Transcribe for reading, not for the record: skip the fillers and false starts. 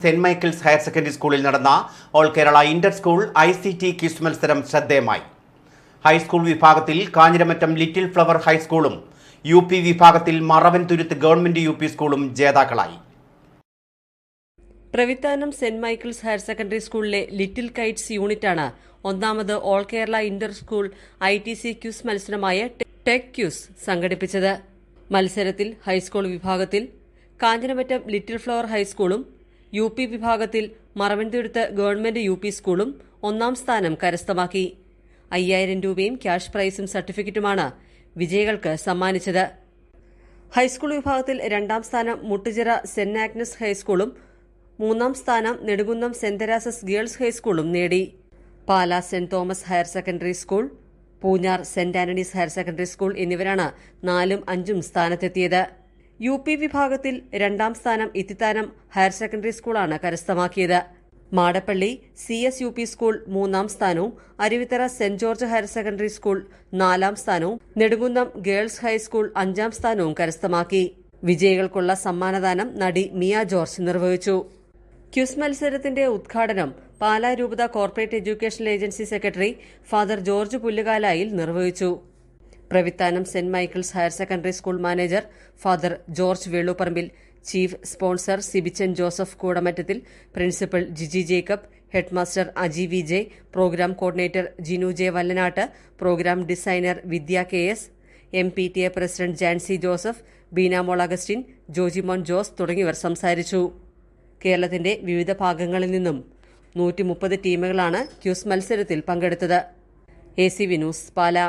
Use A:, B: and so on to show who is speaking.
A: Saint Michael's higher secondary സ്കൂളിൽ നടന്ന all Kerala inter school ICT quiz മത്സരം ശ്രദ്ധേയമായി. ഹൈസ്കൂൾ വിഭാഗത്തിൽ കാഞ്ഞിരമറ്റം ലിറ്റിൽ ഫ്ലവർ ഹൈസ്കൂളും UP വിഭാഗത്തിൽ മറവൻതുരുത്ത് ഗവൺമെന്റ് UP സ്കൂളും ജേതാക്കളായി.
B: Pravithanam Saint Michael's higher secondary സ്കൂളിലെ ലിറ്റിൽ കൈറ്റ്സ് യൂണിറ്റാണ് ഒന്നാമത് all Kerala inter school ITC quiz മത്സരമായ ടെക് ക്വിസ് സംഘടിപ്പിച്ചത്. മത്സരത്തിൽ ഹൈസ്കൂൾ വിഭാഗത്തിൽ കാഞ്ഞിരമറ്റം ലിറ്റിൽ ഫ്ലവർ ഹൈസ്കൂളും UP വിഭാഗത്തിൽ മറവൻതുരുത്ത് ഗവൺമെന്റ് UP സ്കൂളും ഒന്നാം സ്ഥാനം കരസ്ഥമാക്കി. 5000 രൂപയും ക്യാഷ് പ്രൈസും സർട്ടിഫിക്കറ്റുമാണ് വിജയികൾക്ക് സമ്മാനിച്ചത്. ഹൈസ്കൂൾ വിഭാഗത്തിൽ രണ്ടാം സ്ഥാനം മുട്ടുചിറ സെന്റ് ആഗ്നസ് ഹൈസ്കൂളും മൂന്നാം സ്ഥാനം നെടുകുന്നം സെന്റ് തെരേസസ് ഗേൾസ് ഹൈസ്കൂളും നേടി. Pala Saint Thomas higher secondary school, Poonjar Saint Antony's higher secondary school എന്നിവരാണ് 4ഉം 5ഉം സ്ഥാനത്തെത്തിയത്. UP വിഭാഗത്തിൽ രണ്ടാം സ്ഥാനം ഇത്തിത്താനം ഹയർ സെക്കൻഡറി സ്കൂളാണ് കരസ്ഥമാക്കിയത്. മാടപ്പള്ളി CS UP സ്കൂൾ മൂന്നാം സ്ഥാനവും Aruvithura saint George higher secondary school 4ാം സ്ഥാനവും നെടുകുന്നം ഗേൾസ് ഹൈസ്കൂൾ 5ാം സ്ഥാനവും കരസ്ഥമാക്കി. വിജയികൾക്കുള്ള സമ്മാനദാനം നടി മിയ ജോർജ് നിർവഹിച്ചു. ക്വിസ് മത്സരത്തിന്റെ ഉദ്ഘാടനം പാലാ രൂപത corporate education agency secretary father George Pullukalayil നിർവഹിച്ചു. Pravithanam Saint Michael's higher secondary school manager father George Veloopparambil, chief sponsor Sibichan Joseph Koodamattathil, principal Jiji Jacob, headmaster Aji VJ, programme coordinator Jinu J Vallanattu, programme designer Vidya KS, MPTA president Jancy Joseph, Beenamol Augustine, Jojimon Jose തുടങ്ങിയവർ സംസാരിച്ചു. കേരളത്തിന്റെ വിവിധ ഭാഗങ്ങളിൽ നിന്നും 130 ടീമുകളാണ് quiz മത്സരത്തിൽ പങ്കെടുത്തത്. ACV news, Pala.